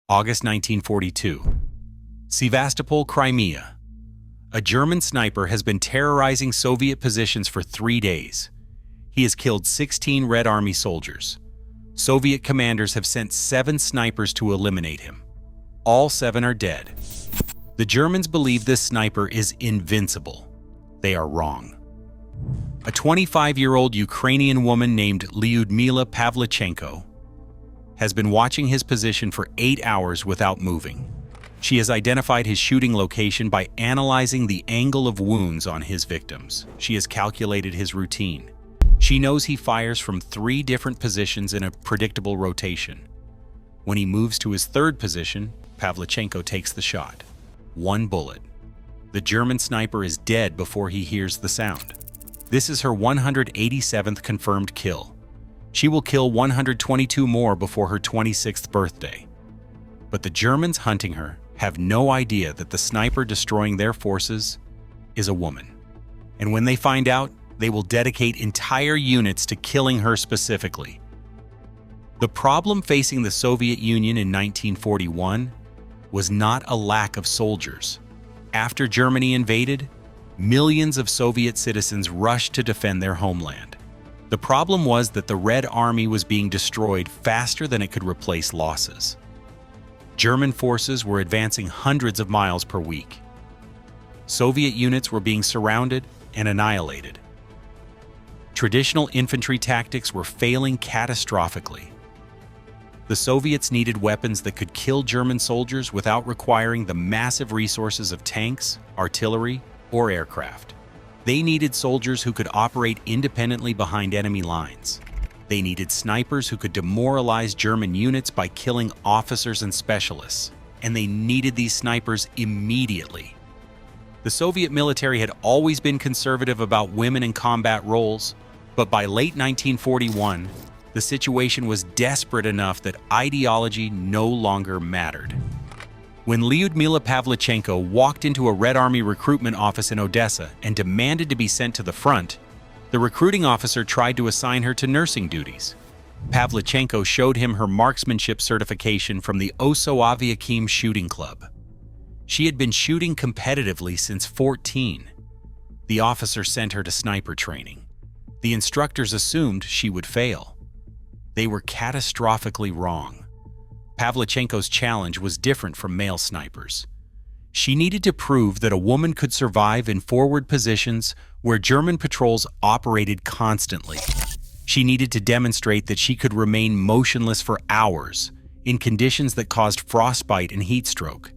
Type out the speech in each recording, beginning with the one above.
August 1942. Sevastopol, Crimea. A German sniper has been terrorizing Soviet positions for 3 days. He has killed 16 Red Army soldiers. Soviet commanders have sent 7 snipers to eliminate him. All 7 are dead. The Germans believe this sniper is invincible. They are wrong. A 25-year-old Ukrainian woman named Lyudmila Pavlichenko has been watching his position for 8 hours without moving. She has identified his shooting location by analyzing the angle of wounds on his victims. She has calculated his routine. She knows he fires from 3 different positions in a predictable rotation. When he moves to his 3rd position, Pavlichenko takes the shot. 1 bullet. The German sniper is dead before he hears the sound. This is her 187th confirmed kill. She will kill 122 more before her 26th birthday. But the Germans hunting her have no idea that the sniper destroying their forces is a woman. And when they find out, they will dedicate entire units to killing her specifically. The problem facing the Soviet Union in 1941 was not a lack of soldiers. After Germany invaded, millions of Soviet citizens rushed to defend their homeland. The problem was that the Red Army was being destroyed faster than it could replace losses. German forces were advancing hundreds of miles per week. Soviet units were being surrounded and annihilated. Traditional infantry tactics were failing catastrophically. The Soviets needed weapons that could kill German soldiers without requiring the massive resources of tanks, artillery, or aircraft. They needed soldiers who could operate independently behind enemy lines. They needed snipers who could demoralize German units by killing officers and specialists. And they needed these snipers immediately. The Soviet military had always been conservative about women in combat roles, but by late 1941, the situation was desperate enough that ideology no longer mattered. When Lyudmila Pavlichenko walked into a Red Army recruitment office in Odessa and demanded to be sent to the front, the recruiting officer tried to assign her to nursing duties. Pavlichenko showed him her marksmanship certification from the Oso shooting club. She had been shooting competitively since 14. The officer sent her to sniper training. The instructors assumed she would fail. They were catastrophically wrong. Pavlichenko's challenge was different from male snipers. She needed to prove that a woman could survive in forward positions where German patrols operated constantly. She needed to demonstrate that she could remain motionless for hours in conditions that caused frostbite and heat stroke.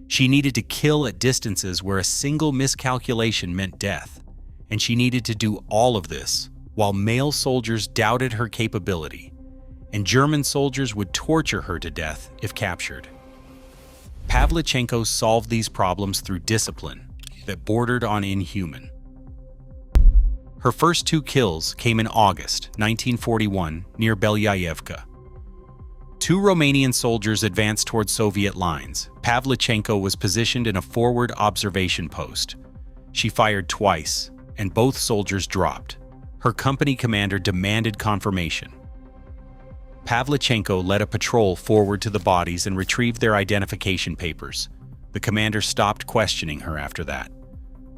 She needed to kill at distances where a single miscalculation meant death. And she needed to do all of this while male soldiers doubted her capability, and German soldiers would torture her to death if captured. Pavlichenko solved these problems through discipline that bordered on inhuman. Her first 2 kills came in August 1941 near Belyayevka. 2 Romanian soldiers advanced toward Soviet lines. Pavlichenko was positioned in a forward observation post. She fired twice, and both soldiers dropped. Her company commander demanded confirmation. Pavlichenko led a patrol forward to the bodies and retrieved their identification papers. The commander stopped questioning her after that.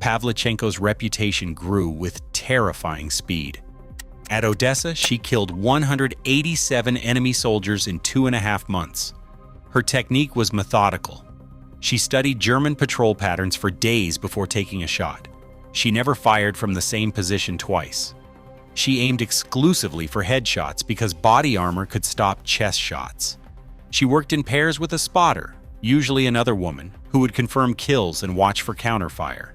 Pavlichenko's reputation grew with terrifying speed. At Odessa, she killed 187 enemy soldiers in 2.5 months. Her technique was methodical. She studied German patrol patterns for days before taking a shot. She never fired from the same position twice. She aimed exclusively for headshots because body armor could stop chest shots. She worked in pairs with a spotter, usually another woman, who would confirm kills and watch for counterfire.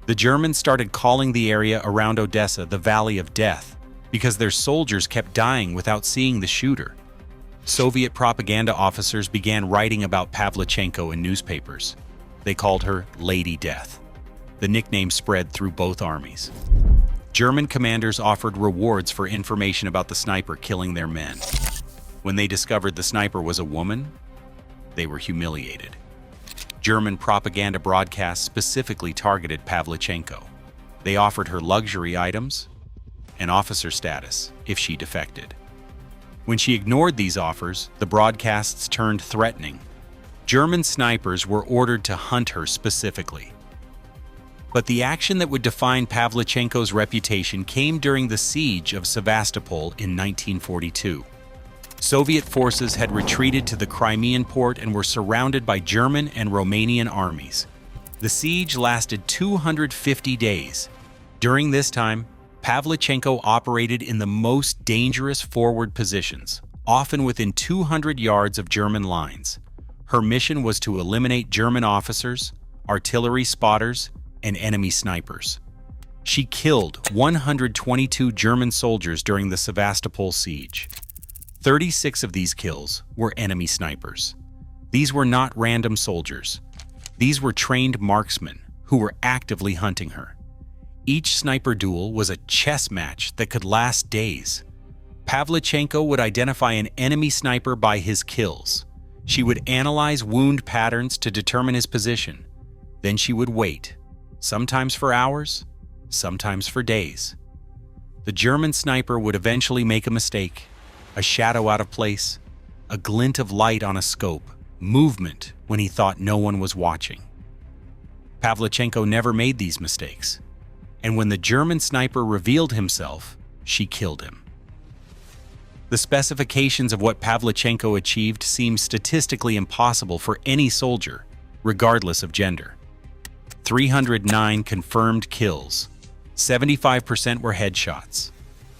The Germans started calling the area around Odessa the Valley of Death because their soldiers kept dying without seeing the shooter. Soviet propaganda officers began writing about Pavlichenko in newspapers. They called her Lady Death. The nickname spread through both armies. German commanders offered rewards for information about the sniper killing their men. When they discovered the sniper was a woman, they were humiliated. German propaganda broadcasts specifically targeted Pavlichenko. They offered her luxury items and officer status if she defected. When she ignored these offers, the broadcasts turned threatening. German snipers were ordered to hunt her specifically. But the action that would define Pavlichenko's reputation came during the siege of Sevastopol in 1942. Soviet forces had retreated to the Crimean port and were surrounded by German and Romanian armies. The siege lasted 250 days. During this time, Pavlichenko operated in the most dangerous forward positions, often within 200 yards of German lines. Her mission was to eliminate German officers, artillery spotters, and enemy snipers. She killed 122 German soldiers during the Sevastopol siege. 36 of these kills were enemy snipers. These were not random soldiers. These were trained marksmen who were actively hunting her. Each sniper duel was a chess match that could last days. Pavlichenko would identify an enemy sniper by his kills. She would analyze wound patterns to determine his position. Then she would wait, sometimes for hours, sometimes for days. The German sniper would eventually make a mistake, a shadow out of place, a glint of light on a scope, movement when he thought no one was watching. Pavlichenko never made these mistakes, and when the German sniper revealed himself, she killed him. The specifications of what Pavlichenko achieved seem statistically impossible for any soldier, regardless of gender. 309 confirmed kills, 75% were headshots,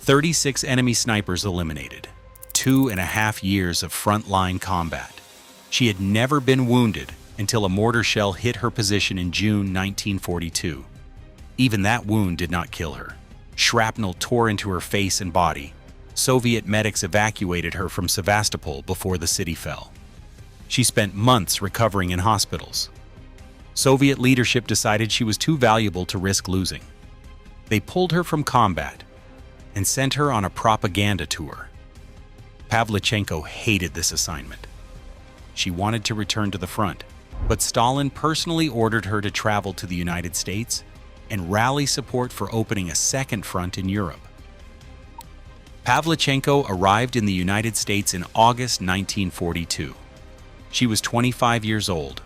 36 enemy snipers eliminated, 2.5 years of frontline combat. She had never been wounded until a mortar shell hit her position in June 1942. Even that wound did not kill her. Shrapnel tore into her face and body. Soviet medics evacuated her from Sevastopol before the city fell. She spent months recovering in hospitals. Soviet leadership decided she was too valuable to risk losing. They pulled her from combat and sent her on a propaganda tour. Pavlichenko hated this assignment. She wanted to return to the front, but Stalin personally ordered her to travel to the United States and rally support for opening a second front in Europe. Pavlichenko arrived in the United States in August 1942. She was 25 years old.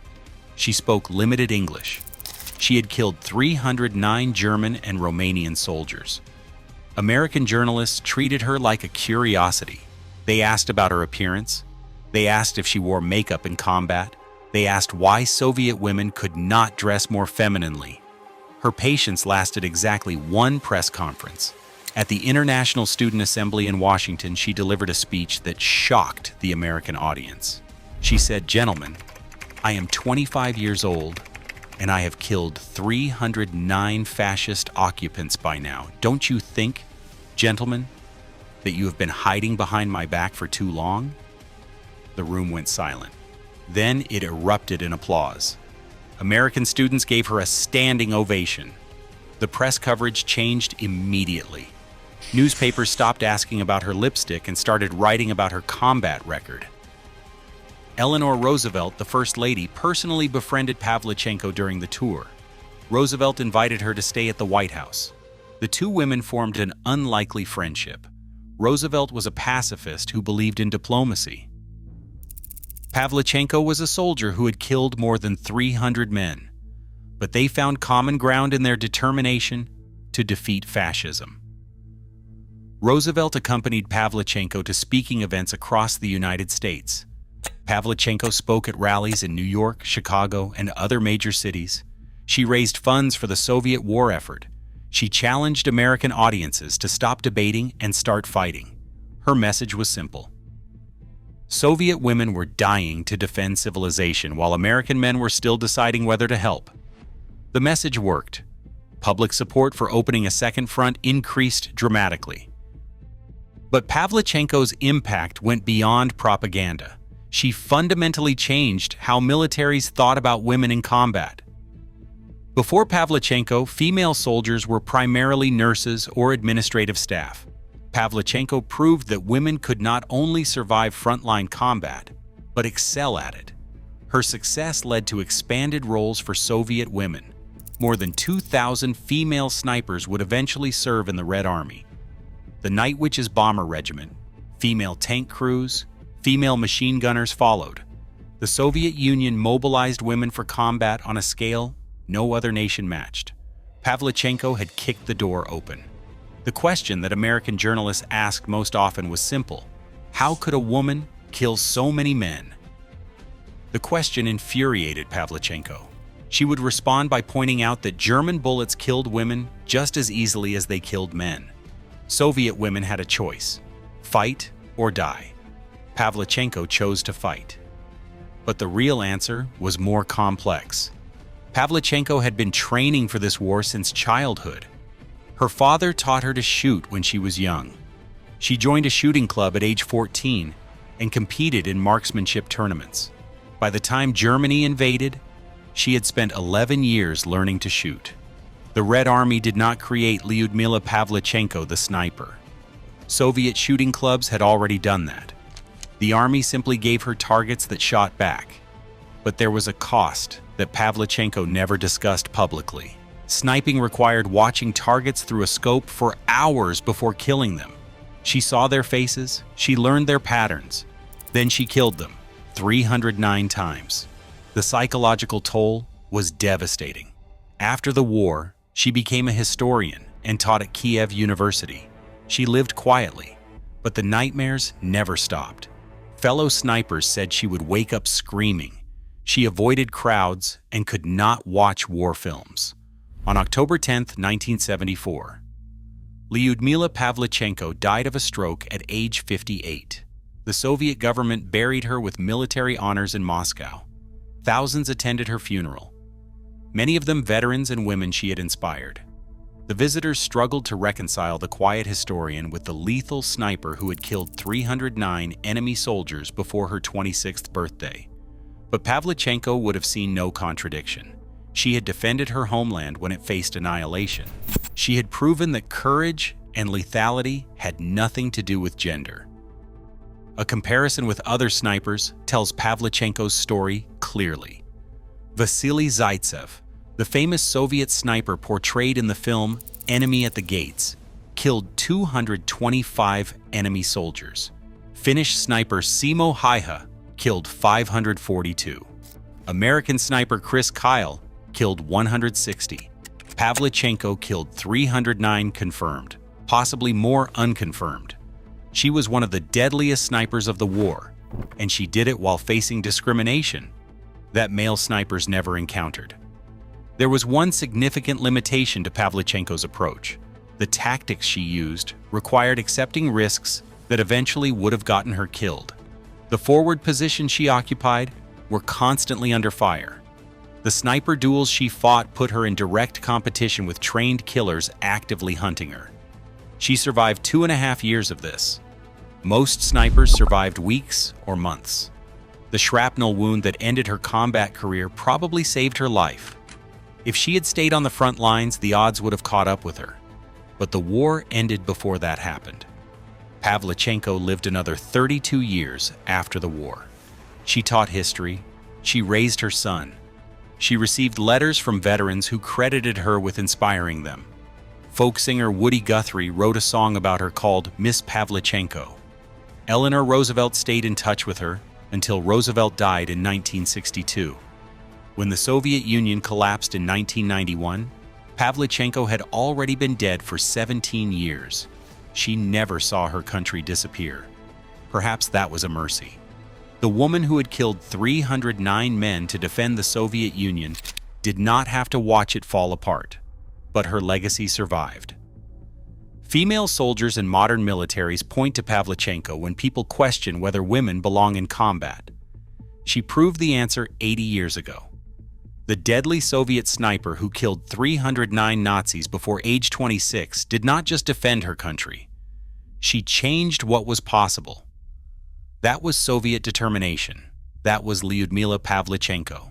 She spoke limited English. She had killed 309 German and Romanian soldiers. American journalists treated her like a curiosity. They asked about her appearance. They asked if she wore makeup in combat. They asked why Soviet women could not dress more femininely. Her patience lasted exactly one press conference. At the International Student Assembly in Washington, she delivered a speech that shocked the American audience. She said, "Gentlemen, I am 25 years old, and I have killed 309 fascist occupants by now. Don't you think, gentlemen, that you have been hiding behind my back for too long?" The room went silent. Then it erupted in applause. American students gave her a standing ovation. The press coverage changed immediately. Newspapers stopped asking about her lipstick and started writing about her combat record. Eleanor Roosevelt, the First Lady, personally befriended Pavlichenko during the tour. Roosevelt invited her to stay at the White House. The two women formed an unlikely friendship. Roosevelt was a pacifist who believed in diplomacy. Pavlichenko was a soldier who had killed more than 300 men, but they found common ground in their determination to defeat fascism. Roosevelt accompanied Pavlichenko to speaking events across the United States. Pavlichenko spoke at rallies in New York, Chicago, and other major cities. She raised funds for the Soviet war effort. She challenged American audiences to stop debating and start fighting. Her message was simple. Soviet women were dying to defend civilization while American men were still deciding whether to help. The message worked. Public support for opening a second front increased dramatically. But Pavlichenko's impact went beyond propaganda. She fundamentally changed how militaries thought about women in combat. Before Pavlichenko, female soldiers were primarily nurses or administrative staff. Pavlichenko proved that women could not only survive frontline combat, but excel at it. Her success led to expanded roles for Soviet women. More than 2,000 female snipers would eventually serve in the Red Army. The Night Witches Bomber Regiment, female tank crews, female machine gunners followed. The Soviet Union mobilized women for combat on a scale no other nation matched. Pavlichenko had kicked the door open. The question that American journalists asked most often was simple: how could a woman kill so many men? The question infuriated Pavlichenko. She would respond by pointing out that German bullets killed women just as easily as they killed men. Soviet women had a choice: fight or die. Pavlichenko chose to fight. But the real answer was more complex. Pavlichenko had been training for this war since childhood. Her father taught her to shoot when she was young. She joined a shooting club at age 14 and competed in marksmanship tournaments. By the time Germany invaded, she had spent 11 years learning to shoot. The Red Army did not create Lyudmila Pavlichenko, the sniper. Soviet shooting clubs had already done that. The army simply gave her targets that shot back. But there was a cost that Pavlichenko never discussed publicly. Sniping required watching targets through a scope for hours before killing them. She saw their faces, she learned their patterns. Then she killed them 309 times. The psychological toll was devastating. After the war, she became a historian and taught at Kiev University. She lived quietly, but the nightmares never stopped. Fellow snipers said she would wake up screaming. She avoided crowds and could not watch war films. On October 10, 1974, Lyudmila Pavlichenko died of a stroke at age 58. The Soviet government buried her with military honors in Moscow. Thousands attended her funeral, many of them veterans and women she had inspired. The visitors struggled to reconcile the quiet historian with the lethal sniper who had killed 309 enemy soldiers before her 26th birthday. But Pavlichenko would have seen no contradiction. She had defended her homeland when it faced annihilation. She had proven that courage and lethality had nothing to do with gender. A comparison with other snipers tells Pavlichenko's story clearly. Vasily Zaitsev, the famous Soviet sniper portrayed in the film Enemy at the Gates, killed 225 enemy soldiers. Finnish sniper Simo Haiha killed 542. American sniper Chris Kyle killed 160. Pavlichenko killed 309 confirmed, possibly more unconfirmed. She was one of the deadliest snipers of the war, and she did it while facing discrimination that male snipers never encountered. There was one significant limitation to Pavlichenko's approach. The tactics she used required accepting risks that eventually would have gotten her killed. The forward positions she occupied were constantly under fire. The sniper duels she fought put her in direct competition with trained killers actively hunting her. She survived 2.5 years of this. Most snipers survived weeks or months. The shrapnel wound that ended her combat career probably saved her life. If she had stayed on the front lines, the odds would have caught up with her. But the war ended before that happened. Pavlichenko lived another 32 years after the war. She taught history. She raised her son. She received letters from veterans who credited her with inspiring them. Folk singer Woody Guthrie wrote a song about her called Miss Pavlichenko. Eleanor Roosevelt stayed in touch with her until Roosevelt died in 1962. When the Soviet Union collapsed in 1991, Pavlichenko had already been dead for 17 years. She never saw her country disappear. Perhaps that was a mercy. The woman who had killed 309 men to defend the Soviet Union did not have to watch it fall apart, but her legacy survived. Female soldiers in modern militaries point to Pavlichenko when people question whether women belong in combat. She proved the answer 80 years ago. The deadly Soviet sniper who killed 309 Nazis before age 26 did not just defend her country. She changed what was possible. That was Soviet determination. That was Lyudmila Pavlichenko.